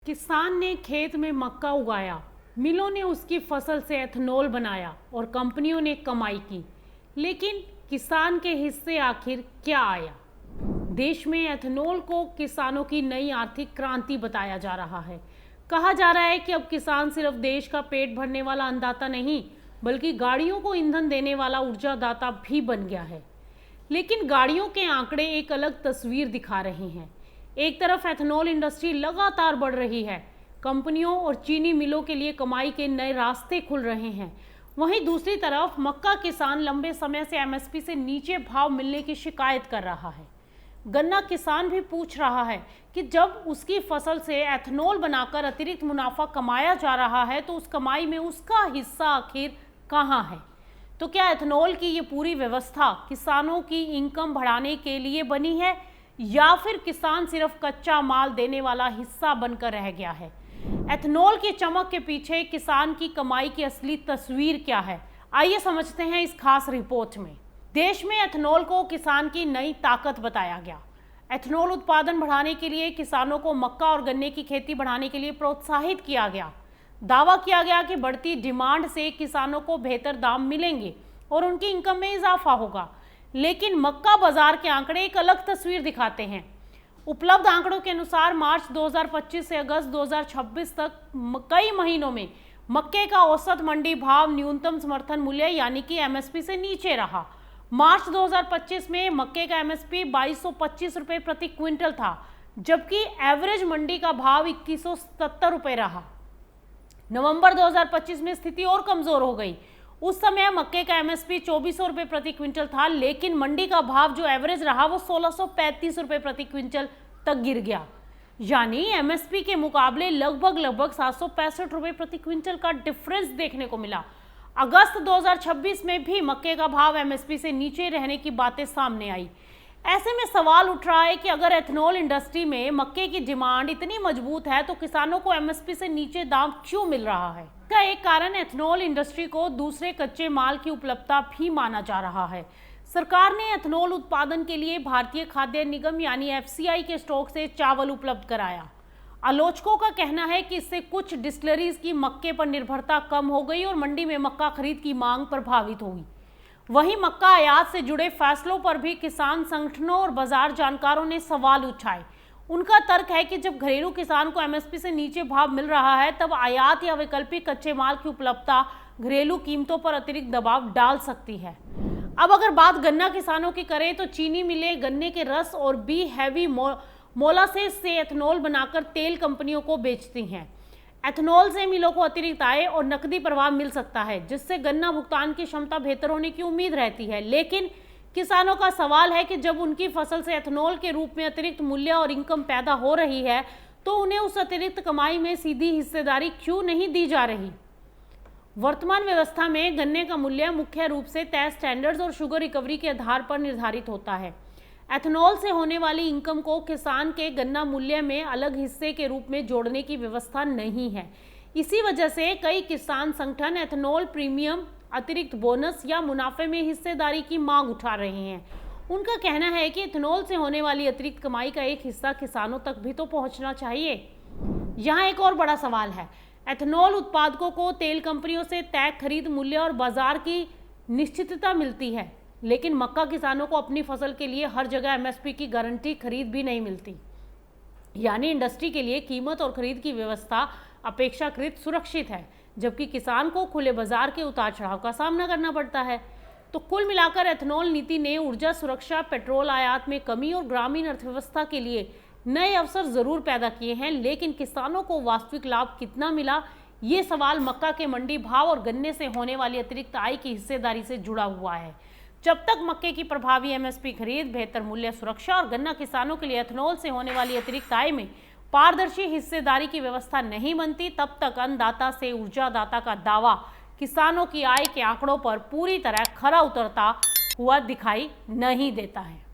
किसान ने खेत में मक्का उगाया, मिलों ने उसकी फसल से एथेनॉल बनाया और कंपनियों ने कमाई की। लेकिन किसान के हिस्से आखिर क्या आया? देश में एथेनॉल को किसानों की नई आर्थिक क्रांति बताया जा रहा है। कहा जा रहा है कि अब किसान सिर्फ देश का पेट भरने वाला अन्नदाता नहीं, बल्कि गाड़ियों को ईंधन देने वाला ऊर्जादाता भी बन गया है। लेकिन गाड़ियों के आंकड़े एक अलग तस्वीर दिखा रहे हैं। एक तरफ एथेनॉल इंडस्ट्री लगातार बढ़ रही है, कंपनियों और चीनी मिलों के लिए कमाई के नए रास्ते खुल रहे हैं। वहीं दूसरी तरफ मक्का किसान लंबे समय से एमएसपी से नीचे भाव मिलने की शिकायत कर रहा है। गन्ना किसान भी पूछ रहा है कि जब उसकी फसल से एथेनॉल बनाकर अतिरिक्त मुनाफा कमाया जा रहा है तो उस कमाई में उसका हिस्सा आखिर कहां है? तो क्या एथेनॉल की ये पूरी व्यवस्था किसानों की इनकम बढ़ाने के लिए बनी है या फिर किसान सिर्फ कच्चा माल देने वाला हिस्सा बनकर रह गया है? एथेनॉल की चमक के पीछे किसान की कमाई की असली तस्वीर क्या है? आइए समझते हैं इस खास रिपोर्ट में। देश में एथेनॉल को किसान की नई ताकत बताया गया। एथेनॉल उत्पादन बढ़ाने के लिए किसानों को मक्का और गन्ने की खेती बढ़ाने के लिए प्रोत्साहित किया गया। दावा किया गया कि बढ़ती डिमांड से किसानों को बेहतर दाम मिलेंगे और उनकी इनकम में इजाफा होगा। लेकिन मक्का बाजार के आंकड़े एक अलग तस्वीर दिखाते हैं। उपलब्ध आंकड़ों के अनुसार मार्च 2025 से अगस्त 2026 तक कई महीनों में मक्के का औसत मंडी भाव न्यूनतम समर्थन मूल्य यानी कि एमएसपी से नीचे रहा। मार्च 2025 में मक्के का एमएसपी 2225 रुपये प्रति क्विंटल था, जबकि एवरेज मंडी का भाव 2170 रुपये रहा। नवंबर 2025 में स्थिति और कमजोर हो गई। उस समय मक्के का एमएसपी 2400 रुपये प्रति क्विंटल था, लेकिन मंडी का भाव जो एवरेज रहा वो 1635 रुपये प्रति क्विंटल तक गिर गया। यानी एमएसपी के मुकाबले लगभग 765 रुपये प्रति क्विंटल का डिफरेंस देखने को मिला। अगस्त 2026 में भी मक्के का भाव एमएसपी से नीचे रहने की बातें सामने आई। ऐसे में सवाल उठ रहा है कि अगर एथेनॉल इंडस्ट्री में मक्के की डिमांड इतनी मजबूत है तो किसानों को एमएसपी से नीचे दाम क्यों मिल रहा है? इसका एक कारण एथेनॉल इंडस्ट्री को दूसरे कच्चे माल की उपलब्धता भी माना जा रहा है। सरकार ने एथेनॉल उत्पादन के लिए भारतीय खाद्य निगम यानी एफसीआई के स्टॉक से चावल उपलब्ध कराया। आलोचकों का कहना है कि इससे कुछ डिस्टिलरीज की मक्के पर निर्भरता कम हो गई और मंडी में मक्का खरीद की मांग प्रभावित हुई। वहीं मक्का आयात से जुड़े फैसलों पर भी किसान संगठनों और बाजार जानकारों ने सवाल उठाए। उनका तर्क है कि जब घरेलू किसान को एमएसपी से नीचे भाव मिल रहा है तब आयात या वैकल्पिक कच्चे माल की उपलब्धता घरेलू कीमतों पर अतिरिक्त दबाव डाल सकती है। अब अगर बात गन्ना किसानों की करें तो चीनी मिलें गन्ने के रस और बी हैवी मोलासेस से एथेनॉल बनाकर तेल कंपनियों को बेचती हैं। एथेनॉल से मिलों को अतिरिक्त आय और नकदी प्रवाह मिल सकता है, जिससे गन्ना भुगतान की क्षमता बेहतर होने की उम्मीद रहती है। लेकिन किसानों का सवाल है कि जब उनकी फसल से एथेनॉल के रूप में अतिरिक्त मूल्य और इनकम पैदा हो रही है तो उन्हें उस अतिरिक्त कमाई में सीधी हिस्सेदारी क्यों नहीं दी जा रही? वर्तमान व्यवस्था में गन्ने का मूल्य मुख्य रूप से तय स्टैंडर्ड्स और शुगर रिकवरी के आधार पर निर्धारित होता है। एथेनॉल से होने वाली इनकम को किसान के गन्ना मूल्य में अलग हिस्से के रूप में जोड़ने की व्यवस्था नहीं है। इसी वजह से कई किसान संगठन एथेनॉल प्रीमियम, अतिरिक्त बोनस या मुनाफे में हिस्सेदारी की मांग उठा रहे हैं। उनका कहना है कि एथेनॉल से होने वाली अतिरिक्त कमाई का एक हिस्सा किसानों तक भी तो पहुंचना चाहिए। यहाँ एक और बड़ा सवाल है, एथेनॉल उत्पादकों को तेल कंपनियों से तय खरीद मूल्य और बाजार की निश्चितता मिलती है, लेकिन मक्का किसानों को अपनी फसल के लिए हर जगह एमएसपी की गारंटी खरीद भी नहीं मिलती। यानी इंडस्ट्री के लिए कीमत और खरीद की व्यवस्था अपेक्षाकृत सुरक्षित है, जबकि किसान को खुले बाजार के उतार चढ़ाव का सामना करना पड़ता है। तो कुल मिलाकर एथेनॉल नीति ने ऊर्जा सुरक्षा, पेट्रोल आयात में कमी और ग्रामीण अर्थव्यवस्था के लिए नए अवसर जरूर पैदा किए हैं, लेकिन किसानों को वास्तविक लाभ कितना मिला, ये सवाल मक्का के मंडी भाव और गन्ने से होने वाली अतिरिक्त आय की हिस्सेदारी से जुड़ा हुआ है। जब तक मक्के की प्रभावी एमएसपी खरीद, बेहतर मूल्य सुरक्षा और गन्ना किसानों के लिए एथेनॉल से होने वाली अतिरिक्त आय में पारदर्शी हिस्सेदारी की व्यवस्था नहीं बनती, तब तक अन्नदाता से ऊर्जादाता का दावा किसानों की आय के आंकड़ों पर पूरी तरह खरा उतरता हुआ दिखाई नहीं देता है।